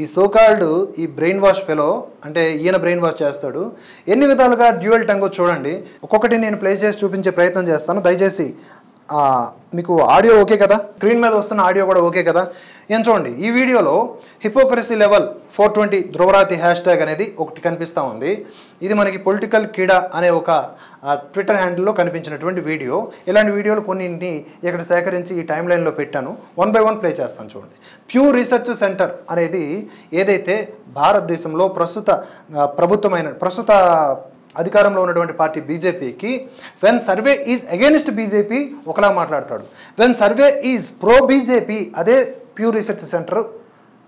ఈ సోకాల్డ్ ఈ brain wash fellow అంటే ఈయన బ్రెయిన్ వాష్ చేస్తాడు. ఎన్ని విధాలుగా డ్యూయల్ టంగో చూడండి. ఒక్కొక్కటి నేను ప్లే చేసి చూపించే ప్రయత్నం చేస్తాను. దయచేసి మీకు ఆడియో ఓకే కదా, స్క్రీన్ మీద వస్తున్న ఆడియో కూడా ఓకే కదా. ఏం చూడండి, ఈ వీడియోలో hypocrisy level 420 Dhruv Rathee hash tag అనేది ఒకటి కనిపిస్తూ ఉంది. ఇది మనకి పొలిటికల్ కీడా అనే ఒక ట్విట్టర్ హ్యాండిల్లో కనిపించినటువంటి వీడియో. ఇలాంటి వీడియోలు కొన్నింటిని ఇక్కడ సేకరించి ఈ టైం లైన్లో పెట్టాను. 1 by 1 ప్లే చేస్తాను చూడండి. ప్యూ రీసెర్చ్ సెంటర్ అనేది ఏదైతే భారతదేశంలో ప్రస్తుత అధికారంలో ఉన్నటువంటి పార్టీ బీజేపీకి when survey is against BJP ఒకలా మాట్లాడతాడు, when survey is pro BJP అదే ప్యూ రీసెర్చ్ సెంటర్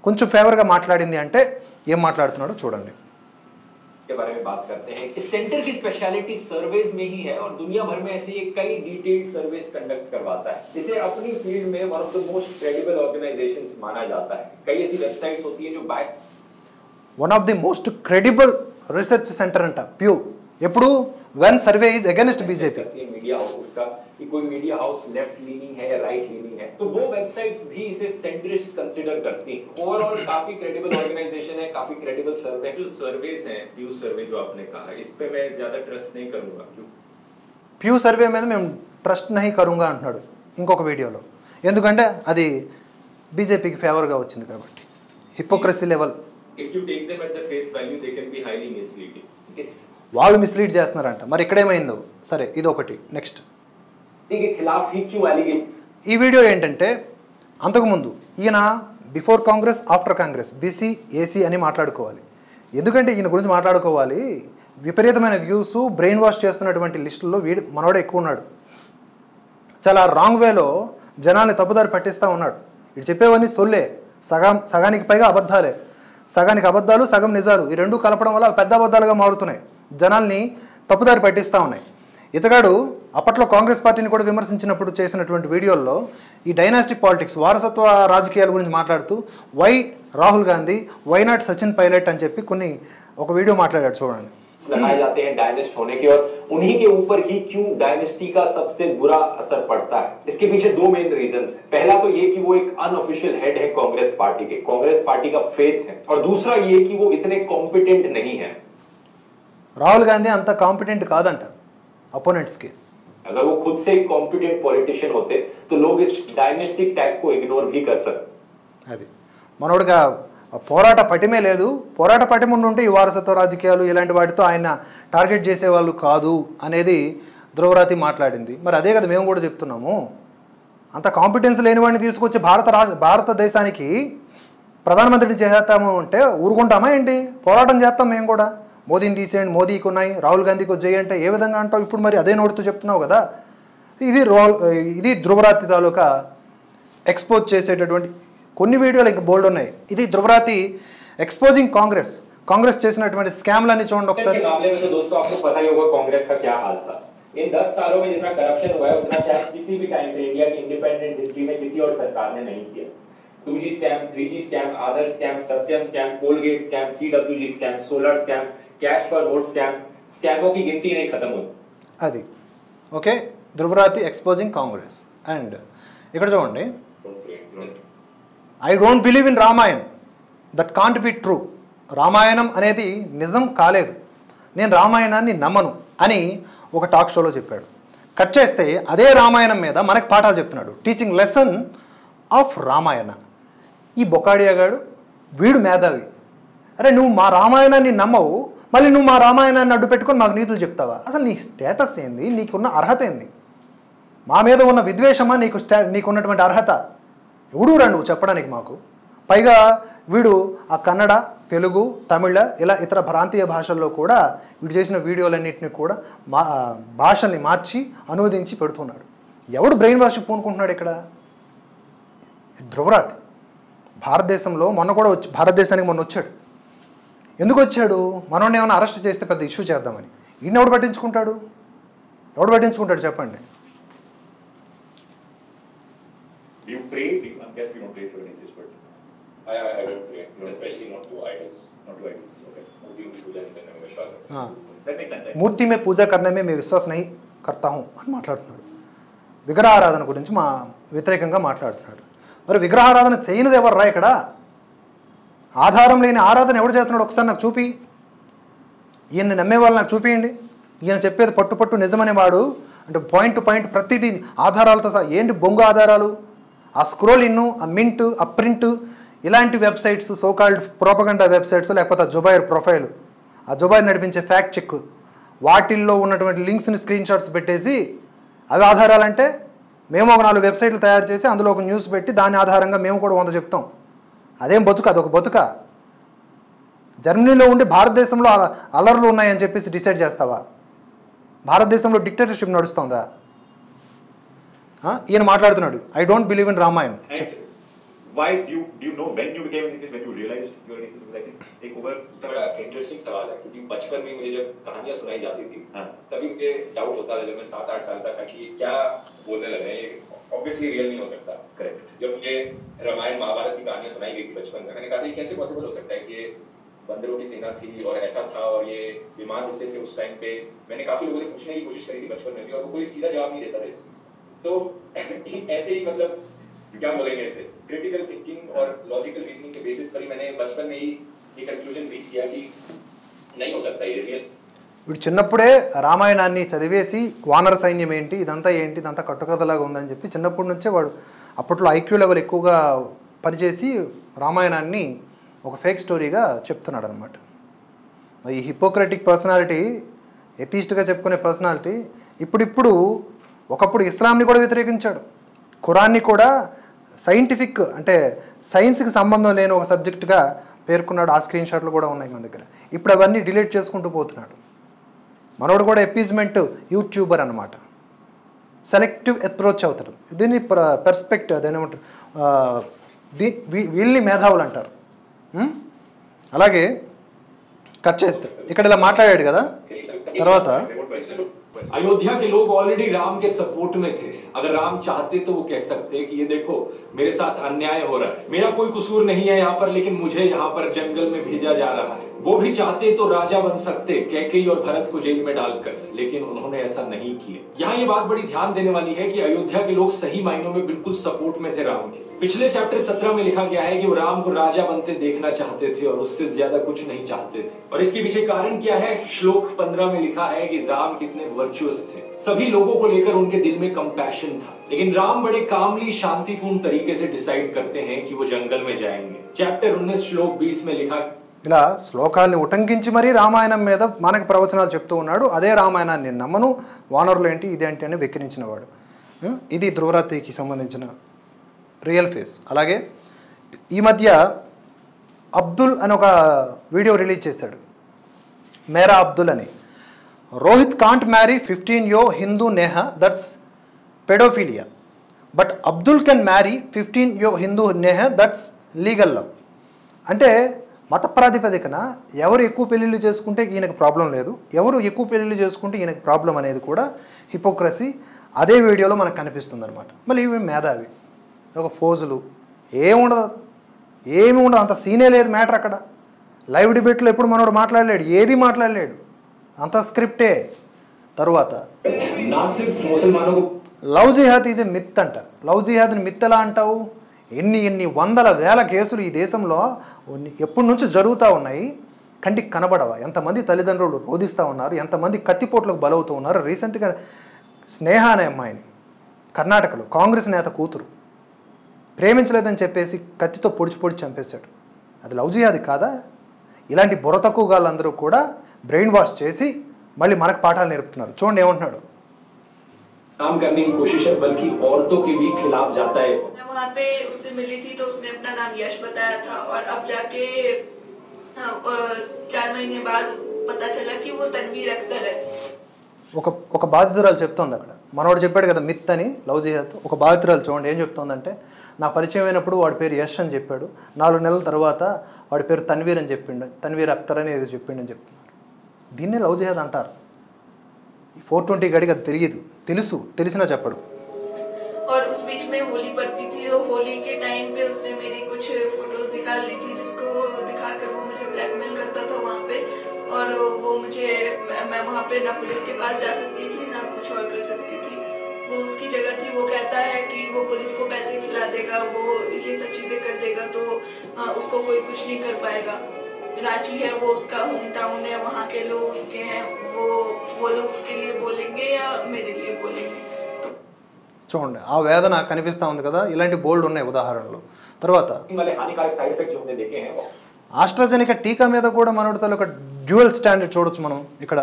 కొంచెం ఫేవర్గా మాట్లాడింది అంటే ఏం మాట్లాడుతున్నాడో చూడండి. के बारे में बात करते हैं। इस सेंटर की स्पेशलिटी सर्वेज में ही है और दुनिया भर में ऐसे ये कई डिटेल्ड सर्वेज कंडक्ट करवाता है। इसे अपनी फील्ड में one of the most credible organisations माना जाता है। कई ऐसी वेबसाइट्स होती हैं जो one of the most credible research centre अंట प्यू ఎప్పుడు when survey is against BJP. Media house का कि कोई मीडिया हाउस लेफ्ट लीनिंग है या राइट लीनिंग है तो वो वेबसाइट्स भी इसे सेंट्रिस्ट कंसीडर करती हैं। ओवरऑल काफी क्रेडिबल ऑर्गेनाइजेशन है, काफी क्रेडिबल सर्वेज हैं। प्यू सर्वे जो आपने कहा इस पे मैं ज्यादा ट्रस्ट नहीं करूंगा। क्यों ప్యూ సర్వే మీద మేము ట్రస్ట్ నహీ కरूंगा అంటున్నాడు ఇంకొక వీడియోలో. ఎందుకంటే అది బీజేపీకి ఫేవర్గా వచ్చింది కాబట్టి. Hypocrisy level if you take them at the face value they can be highly misleading. వాళ్ళు మిస్లీడ్ చేస్తున్నారంట. మరి ఇక్కడేమైందో సరే ఇది ఒకటి. నెక్స్ట్ ఈ వీడియో ఏంటంటే అంతకుముందు ఈయన before Congress after Congress BC AC అని మాట్లాడుకోవాలి. ఎందుకంటే ఈయన గురించి మాట్లాడుకోవాలి. విపరీతమైన వ్యూస్ బ్రెయిన్ వాష్ చేస్తున్నటువంటి లిస్టుల్లో మనోడే ఎక్కువ ఉన్నాడు. చాలా రాంగ్ వేలో జనాల్ని తప్పుదారి పట్టిస్తూ ఉన్నాడు. ఇటు చెప్పేవన్నీ సొల్లే, సగానికి పైగా అబద్ధాలే. సగానికి అబద్ధాలు సగం నిజాలు ఈ రెండు కలపడం వల్ల పెద్ద అబద్ధాలుగా మారుతున్నాయి, జనాల్ని తప్పుదారి పట్టిస్తూ ఉన్నాయి. ఇతగాడు అప్పట్లో కాంగ్రెస్ పార్టీని కూడా విమర్శించినప్పుడు చేసినటువంటి వీడియోల్లో ఈ డైనాస్టిక్ పాలిటిక్స్ వారసత్వ రాజకీయాల గురించి మాట్లాడుతూ why Rahul Gandhi why not Sachin Pilot అని చెప్పి ఒక వీడియో మాట్లాడాడు చూడండి. लगाए जाते हैं डायनेस्ट होने के और उन्हीं के ऊपर ही क्यों डायनेस्टी का सबसे बुरा असर पड़ता है। इसके पीछे दो मेन रीजंस हैं। पहला तो ये कि वो एक अनऑफिशियल हेड है कांग्रेस पार्टी के, कांग्रेस पार्टी का फेस है, और दूसरा ये कि वो इतने कॉम्पिटेंट नहीं है। राहुल गांधी अंत कॉम्पिटेंट కాదంట अपोनेंट्स के। अगर वो खुद से एक कॉम्पिटेंट पॉलिटिशियन होते तो लोग इस डायनेस्टिक टैग को इग्नोर भी कर सकते। అది మనోడుగా పోరాట పటిమే లేదు. పోరాట పటిమ ఉంటే ఈ వారసత్వ రాజకీయాలు ఇలాంటి వాటితో ఆయన టార్గెట్ చేసేవాళ్ళు కాదు అనేది ధ్రువరాతి మాట్లాడింది. మరి అదే కదా మేము కూడా చెప్తున్నాము. అంత కాంపిటెన్స్ లేని వాడిని తీసుకొచ్చి భారతదేశానికి ప్రధానమంత్రిని చేస్తాము అంటే ఊరుకుంటామా ఏంటి? పోరాటం చేస్తాం మేము కూడా. మోదీని తీసేయండి, మోదీకి ఉన్నాయి, రాహుల్ గాంధీకి వచ్చేయి అంటే ఏ విధంగా అంటావు? ఇప్పుడు మరి అదే నోటితో చెప్తున్నావు కదా. ఇది ధ్రువరాతి తాలూకా ఎక్స్పోజ్ చేసేటటువంటి కొన్ని వీడియోలు ఇంకా బోల్డ్ ఉన్నాయి. ఇది ధ్రువరాతి एक्सपोजिंग कांग्रेस చేసినటువంటి స్కామ్లన్నీ చూడండి ఒకసారి. मामले में तो दोस्तों आपको पता ही होगा कांग्रेस का क्या हाल था। इन 10 सालों में जितना करप्शन हुआ है उतना शायद किसी भी टाइम पे इंडिया की इंडिपेंडेंट हिस्ट्री में किसी और सरकार ने नहीं किया। 2G scam, 3G scam, Adarsh scam, Satyam scam, Coalgate scam, CWG scam, solar scam, cash for vote scam, स्कैमों की गिनती नहीं खत्म होती। అది ఓకే. ధ్రువరాతి ఎక్స్పోజింగ్ కాంగ్రెస్ అండ్ ఇక్కడ చూడండి. I don't believe in Ramayan, that can't be true. Ramayanam అనేది నిజం కాలేదు, నేను రామాయణాన్ని నమ్మను అని ఒక టాక్ షోలో చెప్పాడు. కట్ చేస్తే అదే రామాయణం మీద మనకు పాఠాలు చెప్తున్నాడు, టీచింగ్ లెసన్ ఆఫ్ రామాయణ. ఈ బొకాడియాగాడు వీడు మేధావి. అరే నువ్వు మా రామాయణాన్ని నమ్మవు, మళ్ళీ నువ్వు మా రామాయణాన్ని అడ్డు పెట్టుకొని మాకు నీతులు చెప్తావా? అసలు నీ స్టేటస్ ఏంది? నీకున్న అర్హత ఏంది? మా మీద ఉన్న విద్వేషమా నీకున్నటువంటి అర్హత? ఎవడురా నువ్వు చెప్పడానికి మాకు? పైగా వీడు ఆ కన్నడ, తెలుగు, తమిళ ఇలా ఇతర ప్రాంతీయ భాషల్లో కూడా వీడు చేసిన వీడియోలన్నింటినీ కూడా భాషల్ని మార్చి అనువదించి పెడుతున్నాడు. ఎవడు బ్రెయిన్ వాష్ పూనుకుంటున్నాడు ఇక్కడ? ధ్రువరాతి భారతదేశంలో భారతదేశానికి మొన్న వచ్చాడు. ఎందుకు వచ్చాడు? మనోడిని ఏమైనా అరెస్ట్ చేస్తే పెద్ద ఇష్యూ చేద్దామని. ఈయన ఎవడు పట్టించుకుంటాడు? చెప్పండి. You pray? I guess we don't pray for anything, but I don't pray, especially not to idols. Okay. That makes sense. मूर्ति में पूजा करने में मैं विश्वास नहीं करता हूं అని మాట్లాడుతున్నాడు. విగ్రహారాధన గురించి వ్యతిరేకంగా మాట్లాడుతున్నాడు. మరి విగ్రహారాధన చేయనిది ఎవర్రా ఇక్కడ? ఆధారం లేని ఆరాధన ఎవడు చేస్తున్నాడు ఒకసారి నాకు చూపి. ఈయన్ని నమ్మే వాళ్ళు నాకు చూపియండి. ఈయన చెప్పేది పట్టు నిజమనే వాడు అంటే పాయింట్ టు పాయింట్ ప్రతిదీ ఆధారాలతో సహా. ఏంటి బొంగు ఆధారాలు? ఆ స్క్రోల్ ఇన్ను, ఆ మింట్, ఆ ప్రింట్, ఇలాంటి వెబ్సైట్స్, సోకాల్డ్ ప్రోపగండా వెబ్సైట్స్, లేకపోతే ఆ జుబైర్ ప్రొఫైల్, ఆ జుబైర్ నడిపించే ఫ్యాక్ట్ చెక్, వాటిల్లో ఉన్నటువంటి లింక్స్ని స్క్రీన్ షాట్స్ పెట్టేసి అవి ఆధారాలంటే మేము ఒక 4 వెబ్సైట్లు తయారు చేసి అందులో ఒక న్యూస్ పెట్టి దాని ఆధారంగా మేము కూడా 100 చెప్తాం. అదేం బతుక? అదొక బతుక? జర్మనీలో ఉండి భారతదేశంలో అలర్లు ఉన్నాయని చెప్పేసి డిసైడ్ చేస్తావా? భారతదేశంలో డిక్టేటర్షిప్ నడుస్తుందా? ఈయన మాట్లాడుతున్నాడు, I don't believe in Ramayan. Why do you know when you became an atheist, when you realized you were an atheist? Because I think एक ओवर बड़ा इंटरेस्टिंग सवाल है क्योंकि बचपन में मुझे जब कहानियां सुनाई जाती थी तभी मुझे डाउट होता था जब मैं 7-8 साल का था कि ये क्या बोलने लगे हैं, ये ऑब्वियसली रियल नहीं हो सकता. करेक्ट. जब मुझे रामायण महाभारत की कहानियां सुनाई गई थी बचपन में, मैंने कहा ये कैसे पॉसिबल हो सकता है कि ये बंदरों की सेना थी और ऐसा था और ये विमान उड़ते थे उस टाइम पे. मैंने काफी लोगों से पूछने की कोशिश करी थी बचपन में भी और वो कोई सीधा जवाब नहीं देता था इस चीज. तो ऐसे ही मतलब क्या बोलेंगे ऐसे क्रिटिकल थिंकिंग और लॉजिकल रीजनिंग के बेसिस पर ही मैंने बचपन में ही ये कंक्लूजन रीच किया कि नहीं हो सकता ये रियल. వీడు చిన్నప్పుడే రామాయణాన్ని చదివేసి వానర సైన్యం ఏంటి ఇదంతా కట్టుకథలాగా ఉందని చెప్పి చిన్నప్పటి నుంచే వాడు అప్పట్లో ఐక్యూ లెవెల్ ఎక్కువగా పనిచేసి రామాయణాన్ని ఒక ఫేక్ స్టోరీగా చెప్తున్నాడు అనమాట. ఈ హిపోక్రటిక్ పర్సనాలిటీ, ఎథీస్ట్గా చెప్పుకునే పర్సనాలిటీ ఇప్పుడు ఒకప్పుడు ఇస్లాంని కూడా వ్యతిరేకించాడు, ఖురాన్ని కూడా సైంటిఫిక్ అంటే సైన్స్కి సంబంధం లేని ఒక సబ్జెక్టుగా పేర్కొన్నాడు. ఆ స్క్రీన్ షాట్లు కూడా ఉన్నాయి మన దగ్గర. ఇప్పుడు అవన్నీ డిలీట్ చేసుకుంటూ పోతున్నాడు. మనోడు కూడా ఎపీజ్మెంట్ యూట్యూబర్ అనమాట. సెలెక్టివ్ అప్రోచ్ అవుతాడు. దీన్ని పర్స్పెక్టివ్ అదేమంటారు, వీళ్ళని మేధావులు అంటారు. అలాగే కట్ చేస్తే ఇక్కడ ఇలా మాట్లాడాడు కదా. తర్వాత अयोध्या के लोग ऑलरेडी राम के सपोर्ट में थे. अगर राम चाहते तो वो कह सकते कि ये देखो मेरे साथ अन्याय हो रहा है, मेरा कोई कसूर नहीं है यहाँ पर, लेकिन मुझे यहाँ पर जंगल में भेजा जा रहा है. वो भी चाहते तो राजा बन सकते कैकेयी और भरत को जेल में डालकर, लेकिन उन्होंने ऐसा नहीं किया. यहाँ ये बात बड़ी ध्यान देने वाली है कि अयोध्या के लोग सही मायनों में बिल्कुल सपोर्ट में थे राम के. पिछले चैप्टर 17 में लिखा गया है कि वो राम को राजा बनते देखना चाहते थे और उससे ज्यादा कुछ नहीं चाहते थे. और इसके पीछे कारण क्या है? श्लोक 15 में लिखा है कि राम कितने वर्चुअस थे. सभी लोगों को लेकर उनके दिल में कंपैशन था, लेकिन राम बड़े कामली शांतिपूर्ण तरीके से डिसाइड करते हैं कि वो जंगल में जाएंगे. चैप्टर 19 श्लोक 20 में लिखा ఇలా శ్లోకాల్ని ఉటంకించి మరీ రామాయణం మీద మనకు ప్రవచనాలు చెప్తూ ఉన్నాడు. అదే రామాయణాన్ని నేను నమ్మను, వానరులు ఏంటి ఇదేంటి అని వెక్కిరించినవాడు. ఇది ధ్రువరాత్రికి సంబంధించిన రియల్ ఫేస్. అలాగే ఈ మధ్య అబ్దుల్ అని ఒక వీడియో రిలీజ్ చేశాడు, మేరా అబ్దుల్ అని. Rohit can't marry 15-year Hindu Neha, that's paedophilia, but Abdul can marry 15-year Hindu Neha, that's legal love. అంటే మత ప్రాతిపదికన ఎవరు ఎక్కువ పెళ్ళిళ్ళు చేసుకుంటే ఈయనకు ప్రాబ్లం లేదు, ఎవరు ఎక్కువ పెళ్ళిళ్ళు చేసుకుంటే ఈయనకు ప్రాబ్లం అనేది కూడా హిపోక్రసీ అదే వీడియోలో మనకు కనిపిస్తుంది అనమాట. మళ్ళీ ఇవి మేధావి ఒక ఫోజులు ఏమి ఉండదు, అంత సీనే లేదు మ్యాటర్ అక్కడ. లైవ్ డిబేట్లో ఎప్పుడు మనోడు మాట్లాడలేడు, ఏది మాట్లాడలేడు, అంత స్క్రిప్టే. తరువాత love jihad is a myth అంట. లవ్ జిహాద్ని మిత్ ఎలా అంటావు? ఎన్ని వందల వేల కేసులు ఈ దేశంలో ఎప్పటి నుంచి జరుగుతూ ఉన్నాయి, కంటికి కనబడవా? ఎంతమంది తల్లిదండ్రులు రోధిస్తూ ఉన్నారు, ఎంతమంది కత్తిపోట్లకు బలవుతూ ఉన్నారు. రీసెంట్గా స్నేహ అనే అమ్మాయిని కర్ణాటకలో కాంగ్రెస్ నేత కూతురు ప్రేమించలేదని చెప్పేసి కత్తితో పొడిచి చంపేశాడు. అది లవ్ జిహాద్ కాదా? ఇలాంటి బుర్ర తక్కువ వాళ్ళందరూ కూడా బ్రెయిన్ వాష్ చేసి మళ్ళీ మనకు పాఠాలు నేర్పుతున్నారు. చూడండి ఏమంటున్నాడు. काम करने की कोशिश है, बल्कि औरतों के भी खिलाफ जाता है. मैं वहाँ पे उससे मिली थी तो उसने अपना नाम यश बताया था और अब जाके 4 महीने बाद पता चला कि वो तनवीर अख्तर है. ఒక బాధితురాలు చెప్తోంది అక్కడ. మనోడు చెప్పాడు కదా మిత్ అని లవ్ జిహాద్. ఒక బాధితురాలు చూడండి ఏం చెప్తోందంటే, నా పరిచయం అయినప్పుడు వాడి పేరు యష్ అని చెప్పాడు, 4 నెలల తర్వాత వాడి పేరు తన్వీర్ అని చెప్పిండు, తన్వీర్ అఖ్తర్ అని ఏదో చెప్పిండు అని చెప్తున్నారు. దీన్నే లవ్ జిహాద్ అంటారు. 420 గడికి అది తెలిసినా చెప్పడు. और उस बीच में होली पड़ती थी और होली के टाइम पे उसने मेरी कुछ फोटोज निकाल ली थी जिसको दिखाकर वो मुझे ब्लैकमेल करता था वहाँ पे. और वो मुझे मैं वहाँ पे ना पुलिस के पास जा सकती थी ना कुछ और कर सकती थी. वो उसकी जगह थी। वो कहता है कि वो पुलिस को पैसे खिला देगा, वो ये सब चीज़ें कर देगा, तो उसको कोई कुछ नहीं कर पाएगा। रांची है वो उसका होम टाउन है, वहाँ के लोग उसके हैं, वो लोग उसके लिए बोलेंगे या मेरे लिए बोलेंगे। చూడండి ఆ వేదన కనిపిస్తూ ఉంది కదా, ఇలాంటి బోల్డ్ ఉన్నాయి ఉదాహరణలు. తర్వాత वाले हानिकारक साइड इफेक्ट्स जो हमने देखे हैं वो ఆస్ట్రాజెనికా టీకా మీద కూడా మనోడి తాలూకా డ్యూయల్ స్టాండర్డ్ చూడొచ్చు మనం ఇక్కడ.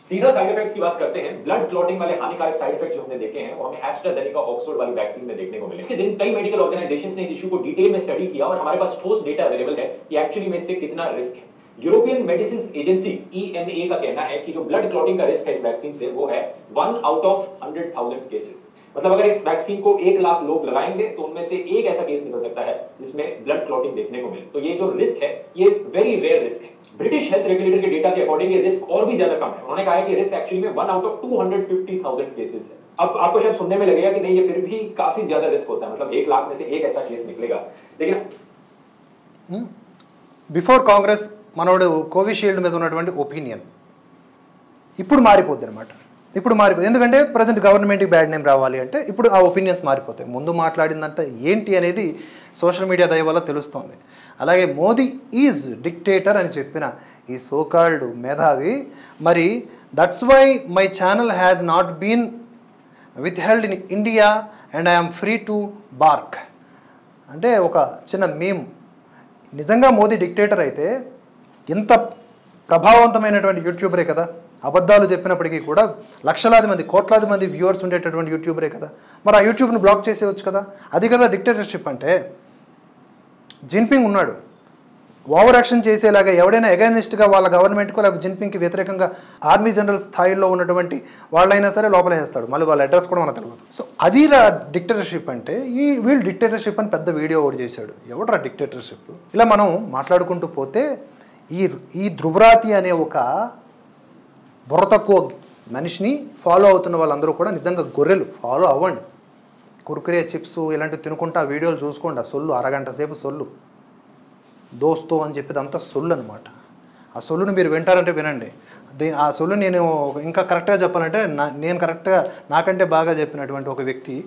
सीधा साइड इफेक्ट्स की बात करते हैं। ब्लड क्लॉटिंग वाले हानिकारक साइड इफेक्ट्स जो हमने देखे हैं वो हमें एस्ट्राजेनेका ऑक्सफोर्ड वाली वैक्सीन में देखने को मिले। इसके दिन कई मेडिकल ऑर्गेनाइजेशंस ने इस इशू को डिटेल में स्टडी किया और हमारे पास ठोस डेटा अवेलेबल है कि एक्चुअली में इससे कितना रिस्क है। यूरोपियन मेडिसिन एजेंसी EMA का कहना है कि जो ब्लड क्लॉटिंग का रिस्क है इस वैक्सीन से वो है 1 आउट ऑफ 100,000 केसेस। मतलब अगर इस वैक्सीन को 1 लाख लोग लगाएंगे तो उनमें से एक ऐसा केस निकल सकता है जिसमें ब्लड क्लॉटिंग देखने को मिले। तो ये जो रिस्क है ये वेरी रेयर रिस्क है। ब्रिटिश हेल्थ रेगुलेटर के डेटा के अकॉर्डिंग ये रिस्क और भी ज्यादा कम है। उन्होंने कहा है कि रिस्क एक्चुअली में 1 आउट ऑफ 250,000 केसेस है। अब आपको शायद सुनने में लगेगा कि नहीं ये फिर भी काफी ज्यादा रिस्क होता है, मतलब 1 लाख में से एक ऐसा केस निकलेगा। लेकिन బిఫోర్ కాంగ్రెస్ మనోడు కోవిషీల్డ్ మీద ఉన్నటువంటి ఒపీనియన్ ఇప్పుడు మారిపోద్ది అనమాట. ఇప్పుడు మారిపోతుంది ఎందుకంటే ప్రజెంట్ గవర్నమెంట్కి బ్యాడ్ నేమ్ రావాలి అంటే ఇప్పుడు ఆ ఒపీనియన్స్ మారిపోతాయి. ముందు మాట్లాడిందంటే ఏంటి అనేది సోషల్ మీడియా దయ వల్ల తెలుస్తోంది. అలాగే మోదీ ఈజ్ డిక్టేటర్ అని చెప్పిన ఈ సోకాల్డ్ మేధావి మరి that's why my channel has not been withheld in India and I'm free to bark అంటే ఒక చిన్న మీమ్. నిజంగా మోదీ డిక్టేటర్ అయితే ఇంత ప్రభావవంతమైనటువంటి యూట్యూబరే కదా, అబద్ధాలు చెప్పినప్పటికీ కూడా లక్షలాది మంది కోట్లాది మంది వ్యూవర్స్ ఉండేటటువంటి యూట్యూబరే కదా, మరి ఆ యూట్యూబ్ను బ్లాక్ చేసేయచ్చు కదా. అది కదా డిక్టేటర్షిప్ అంటే. జిన్పింగ్ ఉన్నాడు, ఓవర్ యాక్షన్ చేసేలాగా ఎవడైనా ఎగైనిస్ట్గా వాళ్ళ గవర్నమెంట్కో లేకపోతే జిన్పింగ్కి వ్యతిరేకంగా ఆర్మీ జనరల్ స్థాయిలో ఉన్నటువంటి వాళ్ళైనా సరే లోపల వేస్తాడు, మళ్ళీ వాళ్ళ అడ్రస్ కూడా మనకు తెలియదు. సో అది డిక్టేటర్షిప్ అంటే. వీళ్ళు డిక్టేటర్షిప్ అని పెద్ద వీడియో ఒకటి చేశాడు. ఎవడరా డిక్టేటర్షిప్? ఇలా మనం మాట్లాడుకుంటూ పోతే ఈ ధృవరాతి అనే ఒక బుర్ర తక్కువ మనిషిని ఫాలో అవుతున్న వాళ్ళందరూ కూడా నిజంగా గొర్రెలు. ఫాలో అవ్వండి. కుర్కురే చిప్స్ ఇలాంటివి తినుకుంటా వీడియోలు చూసుకోండి. ఆ సొల్లు అరగంట సేపు సొల్లు దోస్తో అని చెప్పేది అంతా సొల్లు అనమాట. ఆ సొల్లుని మీరు వింటారంటే వినండి. ఆ సొల్లు నేను ఇంకా కరెక్ట్గా చెప్పాలంటే నేను కరెక్ట్గా నాకంటే బాగా చెప్పినటువంటి ఒక వ్యక్తి.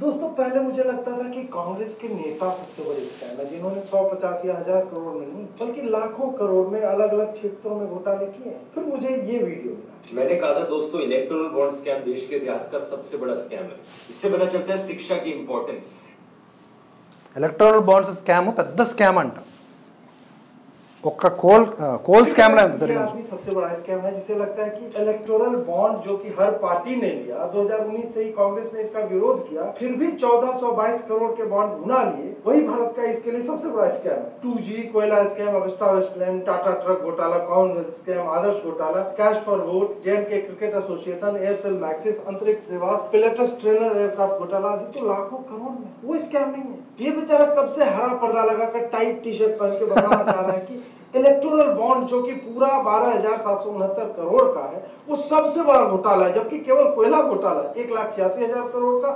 दोस्तों पहले मुझे लगता था कि कांग्रेस के नेता सबसे बड़े स्कैम है जिन्होंने 150 या 1000 करोड़ में नहीं बल्कि लाखों करोड़ में अलग अलग क्षेत्रों में घोटाले किए हैं। फिर मुझे ये वीडियो मिला। मैंने कहा था दोस्तों इलेक्टोरल बॉन्ड स्कैम देश के इतिहास का सबसे बड़ा स्कैम है। इससे पता चलता है शिक्षा की इंपॉर्टेंस। ఎలక్టోరల్ బాండ్స్ స్కామ్ పెద్ద స్కామ్ అంట. ఒక్క కోల్ స్కామ్ లా జరిగింది. सबसे बड़ा स्कैम है जिसे लगता है कि इलेक्टोरल बॉन्ड जो कि हर पार्टी ने लिया, 2019 से ही कांग्रेस ने इसका विरोध किया, फिर भी 1422 करोड़ के बॉन्ड भुना लिए, वही भारत का इसके लिए सबसे बड़ा स्कैम है। 2G कोयला scam, Agusta Westland, Tata truck घोटाला, कॉमनवेल्थ स्कैम, आदर्श घोटाला, cash for vote, JNK cricket association, Aircel Maxis, अंतरिक्ष विभाग, पिलेटस ट्रेनर एयरक्राफ्ट घोटाला आदि तो लाखों करोड़ में। वो स्कैम नहीं है। ये बेचारा कब से हरा पर्दा लगाकर टाइट टी-शर्ट पहन के बताना चाह रहा है कि इलेक्टोरल बॉन्ड जो कि पूरा 12,769 करोड़ का है वो सबसे बड़ा घोटाला है, जबकि केवल कोयला घोटाला 1,86,000 करोड़ का।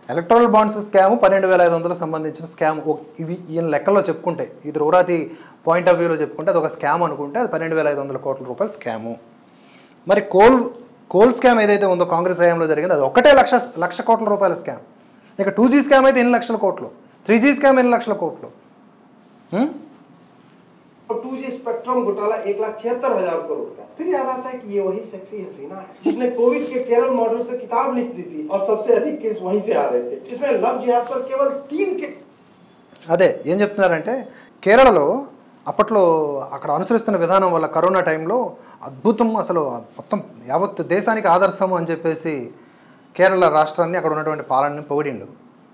ఎలక్టోరల్ బాండ్స్ స్కామ్ 12,500 సంబంధించిన స్కామ్. ఇవి ఈయన లెక్కల్లో చెప్పుకుంటే ఈ ధృవరాతి పాయింట్ ఆఫ్ వ్యూలో చెప్పుకుంటే అది ఒక స్కామ్ అనుకుంటే అది 12,500 కోట్ల రూపాయల స్కాము. మరి కోల్ స్కామ్ ఏదైతే ఉందో కాంగ్రెస్ హయాంలో జరిగింది అది ఒకటే లక్ష కోట్ల రూపాయల స్కామ్. ఇక 2G స్కామ్ అయితే ఎన్ని లక్షల కోట్లు, 3G స్కామ్ ఎన్ని లక్షల కోట్లు. और 2G स्पेक्ट्रम घोटाला 1,76,000 करोड़ का। फिर याद आता है कि ये वही सेक्सी हसीना है जिसने कोविड के केरल मॉडल पे किताब लिख दी थी और सबसे अधिक केस वहीं से आ रहे थे, जिसमें लव जिहाद पर केवल 3 के అదే ఏం చెప్తున్నారంటే కేరళలో అప్పట్లో అక్కడ అనుసరిస్తున్న విధానం వల్ల కరోనా టైంలో అద్భుతం, అసలు మొత్తం యావత్ దేశానికి ఆదర్శం అని చెప్పేసి కేరళ రాష్ట్రాన్ని అక్కడ ఉన్నటువంటి పాలనని పొగిడిండు.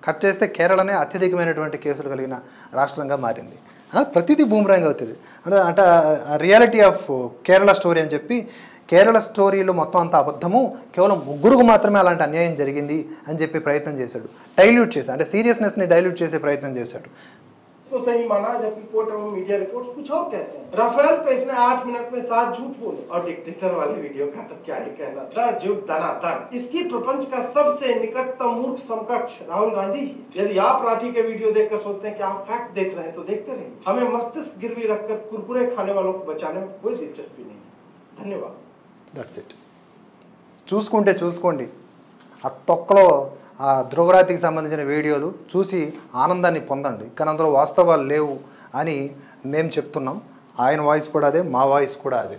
కట్ చేస్తే కేరళనే అత్యధికమైనటువంటి కేసులు కలిగిన రాష్ట్రంగా మారింది. ప్రతిదీ బూమరాంగ్ అవుతుంది అంటే రియాలిటీ ఆఫ్ కేరళ స్టోరీ అని చెప్పి కేరళ స్టోరీలో మొత్తం అంత అబద్ధము, కేవలం ముగ్గురుకు మాత్రమే అలాంటి అన్యాయం జరిగింది అని చెప్పి ప్రయత్నం చేశాడు. డైల్యూట్ చేశాడు, అంటే సీరియస్నెస్ని డైల్యూట్ చేసే ప్రయత్నం చేశాడు. को सही माना, जबकि कोर्ट एवं मीडिया रिपोर्ट्स कुछ और कहते हैं। राफेल पे इसने 8 मिनट में 7 झूठ बोले और डिक्टेटर वाली वीडियो का तो क्या ही कहना, द झूठ धनाधन। इसकी प्रपंच का सबसे निकटतम मूर्ख समकक्ष राहुल गांधी। यदि आप राठी के वीडियो देखकर सोचते हैं कि आप फैक्ट देख रहे हैं तो देखते रहिए। हमें मस्तिष्क गिरवी रखकर कुरकुरे खाने वालों को बचाने में कोई दिलचस्पी नहीं है। धन्यवाद। That's it. చూసుకోండి ఆ తొక్కలో ఆ ధ్రువరాతికి సంబంధించిన వీడియోలు చూసి ఆనందాన్ని పొందండి. కానీ అందులో వాస్తవాలు లేవు అని మేము చెప్తున్నాం. ఆయన వాయిస్ కూడా అదే, మా వాయిస్ కూడా అదే.